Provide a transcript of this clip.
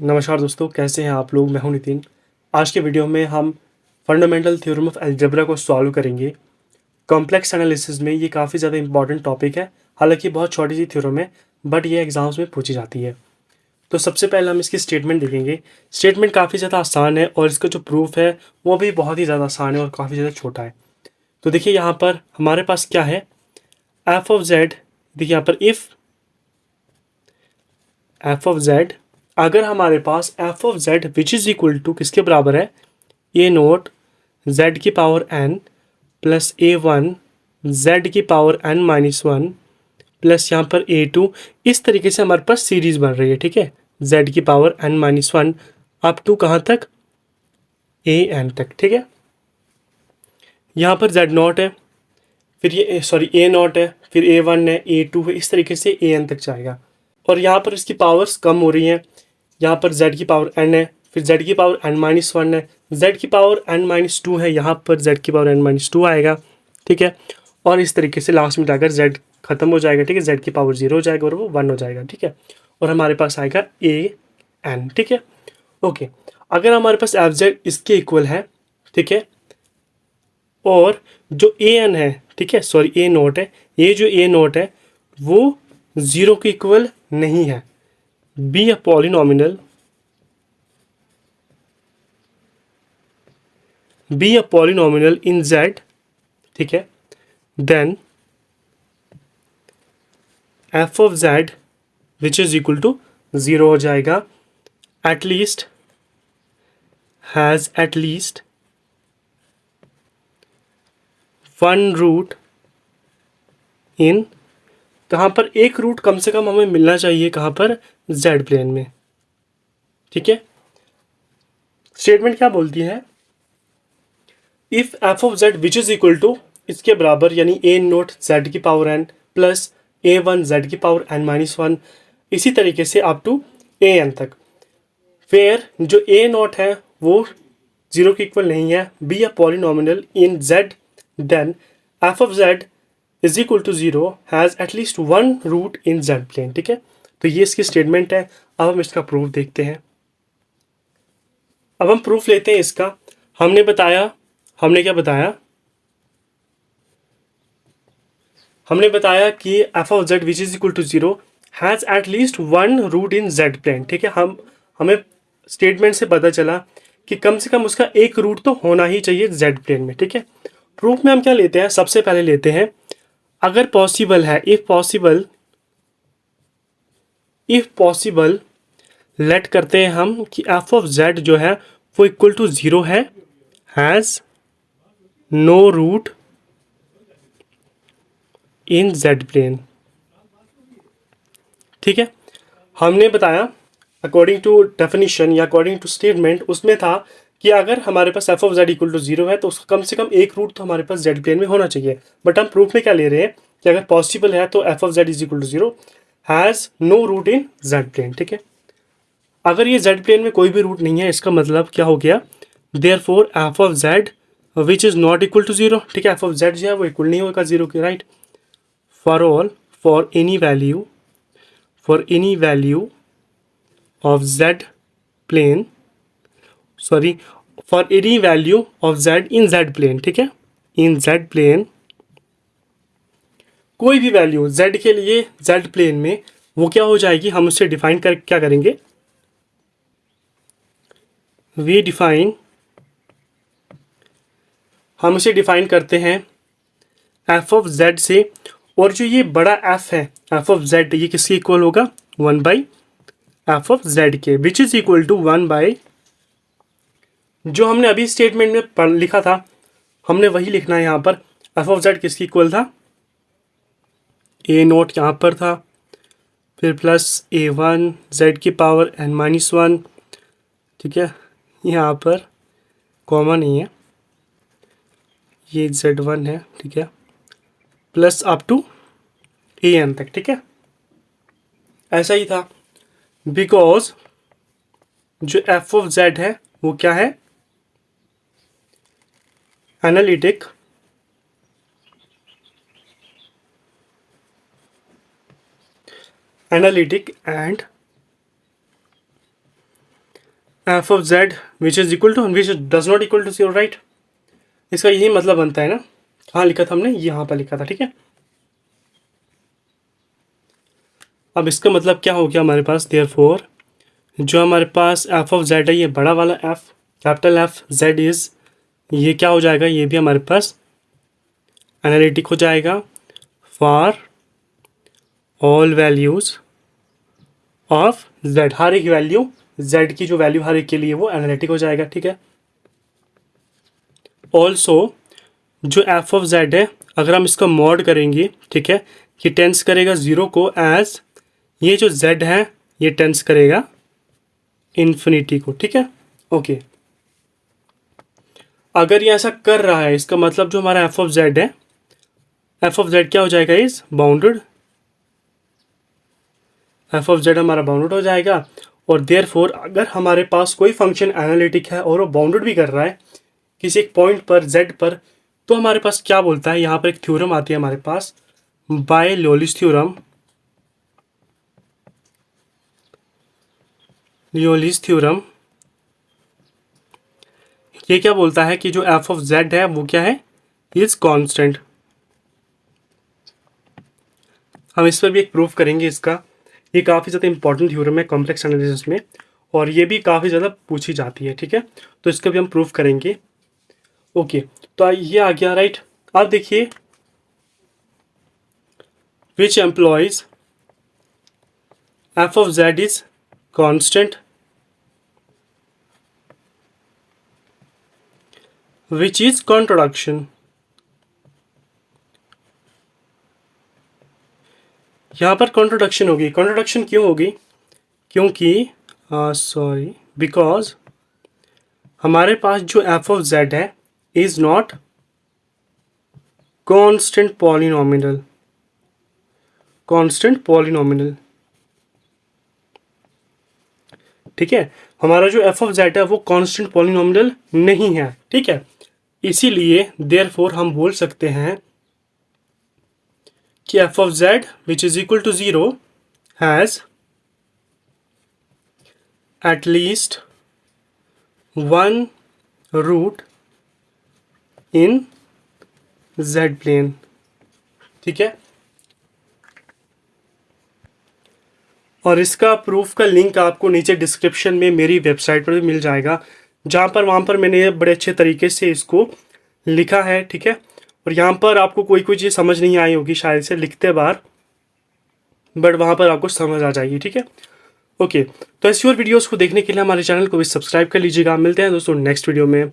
नमस्कार दोस्तों, कैसे हैं आप लोग। मैं हूं नितिन। आज के वीडियो में हम फंडामेंटल थ्योरम ऑफ अलजेब्रा को सॉल्व करेंगे। कॉम्प्लेक्स एनालिसिस में ये काफ़ी ज़्यादा इंपॉर्टेंट टॉपिक है। हालांकि बहुत छोटी सी थ्योरम है, बट ये एग्जाम्स में पूछी जाती है। तो सबसे पहले हम इसकी स्टेटमेंट देखेंगे। स्टेटमेंट काफ़ी ज़्यादा आसान है और इसका जो प्रूफ है वो भी बहुत ही ज़्यादा आसान है और काफ़ी ज़्यादा छोटा है। तो देखिए यहाँ पर हमारे पास क्या है, एफ ऑफ जेड। देखिए यहाँ पर इफ़ एफ ऑफ जेड, अगर हमारे पास F of Z which is equal to किसके बराबर है, ए नोट जेड की power N plus A one Z की power N minus one plus यहाँ पर ए टू। इस तरीके से हमारे पास सीरीज बन रही है, ठीक है। जेड की power N minus one up to कहाँ तक, ए एन तक, ठीक है। यहाँ पर जेड नॉट है, फिर ये सॉरी ए नॉट है, फिर ए वन है, ए टू है, इस तरीके से ए एन तक जाएगा। और यहाँ पर इसकी पावर्स कम हो रही हैं। यहाँ पर जेड की पावर एन है, फिर जेड की पावर एन माइनस वन है, जेड की पावर एन माइनस टू है, यहाँ पर जेड की पावर एन माइनस टू आएगा, ठीक है। और इस तरीके से लास्ट में जाकर जेड खत्म हो जाएगा, ठीक है। जेड की पावर जीरो हो जाएगा और वो वन हो जाएगा, ठीक है। और हमारे पास आएगा ए एन, ठीक है। ओके, अगर हमारे पास एफ जेड इसके इक्वल है, ठीक है, और जो ए एन है, ठीक है, सॉरी ए नोट है, ये जो ए नोट है वो ज़ीरो के इक्वल नहीं है, be a polynomial, be a polynomial in Z, ठीक है, then F of Z which is equal to zero हो जाएगा। At least has at least one root in, कहाँ पर एक रूट कम से कम हमें मिलना चाहिए, कहाँ पर, जेड प्लेन में, ठीक है। स्टेटमेंट क्या बोलती है, if F of Z which is equal to इसके बराबर, यानी ए नोट जेड की power N plus A one Z की पावर एन माइनस वन, इसी तरीके से अप टू ए एन तक, फिर जो ए नोट है वो जीरो के इक्वल नहीं है, be a polynomial in Z, then F of Z is equal to zero has at least one root in Z plane, ठीक है। तो ये इसकी स्टेटमेंट है। अब हम इसका प्रूफ देखते हैं। अब हम प्रूफ लेते हैं इसका। हमने बताया, हमने क्या बताया, हमने बताया कि F of Z which is equal to zero has at least one root in Z plane, ठीक है। हमें स्टेटमेंट से पता चला कि कम से कम उसका एक रूट तो होना ही चाहिए जेड प्लेन में, ठीक है। प्रूफ में हम क्या लेते हैं, सबसे पहले लेते हैं अगर पॉसिबल है, if possible, if possible let करते हैं हम कि एफ ऑफ जेड जो है वो इक्वल टू ज़ीरो है, has no root in Z plane, ठीक है। हमने बताया अकॉर्डिंग टू डेफिनेशन या अकॉर्डिंग टू स्टेटमेंट उसमें था कि अगर हमारे पास F of Z equal to zero है तो उसका कम से कम एक रूट तो हमारे पास जेड प्लेन में होना चाहिए। बट हम प्रूफ में क्या ले रहे हैं कि अगर पॉसिबल है तो F of Z is equal to zero has no root in Z plane, ठीक है। अगर ये जेड प्लेन में कोई भी रूट नहीं है, इसका मतलब क्या हो गया, therefore F of Z which is not equal to zero, ठीक है। एफ ऑफ जेड जो है वो इक्वल नहीं होगा जीरो के, right. For all, for any value, for any value of z plane, sorry, for any value of z in z plane, ठीक है, in z plane, कोई भी वैल्यू z के लिए z प्लेन में वो क्या हो जाएगी, हम उससे डिफाइन कर क्या करेंगे, वी डिफाइन, हम उसे डिफाइन करते हैं f ऑफ z से। और जो ये बड़ा f है f ऑफ z, ये किसके इक्वल होगा, one by F of Z के, which is equal to one by, जो हमने अभी स्टेटमेंट में लिखा था हमने वही लिखना है यहाँ पर। एफ ऑफ जेड किसकी इक्वल था, ए नोट यहाँ पर था, फिर प्लस ए वन जेड की पावर एन माइनस वन, ठीक है। यहाँ पर कॉमा नहीं है, ये जेड वन है, ठीक है, plus up to A N तक, ठीक है। ऐसा ही था बिकॉज जो एफ ऑफ जेड है वो क्या है, analytic, analytic and F of Z which is equal to which does not equal to 0, right. इसका यही मतलब बनता है ना। हाँ लिखा था हमने, यहाँ पर लिखा था, ठीक है। अब इसका मतलब क्या हो गया हमारे पास, देयरफॉर जो हमारे पास एफ ऑफ जेड है, ये बड़ा वाला F, capital F Z is, ये क्या हो जाएगा, ये भी हमारे पास एनालिटिक हो जाएगा for all values of Z. हर एक वैल्यू जेड की जो वैल्यू हर एक के लिए वो एनालिटिक हो जाएगा, ठीक है। ऑल्सो जो एफ ऑफ जेड है, अगर हम इसका मॉड करेंगे, ठीक है, ये टेंस करेगा ज़ीरो को एज, ये जो जेड है ये टेंस करेगा इन्फिनिटी को, ठीक है। ओके, अगर ये ऐसा कर रहा है, इसका मतलब जो हमारा एफ ऑफ जेड है, एफ ऑफ जेड क्या हो जाएगा, is bounded. F of Z हमारा बाउंडेड हो जाएगा। और देयरफॉर अगर हमारे पास कोई फंक्शन एनालिटिक है और वो बाउंडेड भी कर रहा है किसी एक पॉइंट पर जेड पर, तो हमारे पास क्या बोलता है, यहाँ पर एक थ्योरम आती है हमारे पास, बाय लियोलिस थ्योरम। लियोलिस थ्योरम ये क्या बोलता है कि जो एफ ऑफ जेड है वो क्या है, इज कांस्टेंट। हम इस पर भी एक प्रूफ करेंगे इसका। ये काफ़ी ज़्यादा इंपॉर्टेंट थ्योरम है कॉम्प्लेक्स एनालिसिस में, और ये भी काफ़ी ज़्यादा पूछी जाती है, ठीक है। तो इसका भी हम प्रूफ करेंगे। ओके, तो ये आ गया, राइट। अब देखिए, which implies F of Z is constant, which is contradiction. यहाँ पर कॉन्ट्रोडक्शन होगी। कॉन्ट्रोडक्शन क्यों होगी, क्योंकि सॉरी, बिकॉज हमारे पास जो एफ ऑफ जेड है इज नॉट कांस्टेंट पॉलिनोमिनल। कांस्टेंट पॉलिनोमिनल, ठीक है। हमारा जो एफ ऑफ जेड है वो कांस्टेंट पॉलिनोमिनल नहीं है, ठीक है। इसीलिए देयरफॉर हम बोल सकते हैं कि F of Z which is equal to 0 has at least one root in Z plane, ठीक है। और इसका प्रूफ का लिंक आपको नीचे डिस्क्रिप्शन में मेरी वेबसाइट पर भी मिल जाएगा, जहाँ पर वहाँ पर मैंने बड़े अच्छे तरीके से इसको लिखा है, ठीक है। और यहाँ पर आपको कोई कोई चीज़ समझ नहीं आई होगी शायद से लिखते बार, बट वहाँ पर आपको समझ आ जाएगी, ठीक है। ओके, तो ऐसी और वीडियोज़ को देखने के लिए हमारे चैनल को भी सब्सक्राइब कर लीजिएगा। मिलते हैं दोस्तों नेक्स्ट वीडियो में।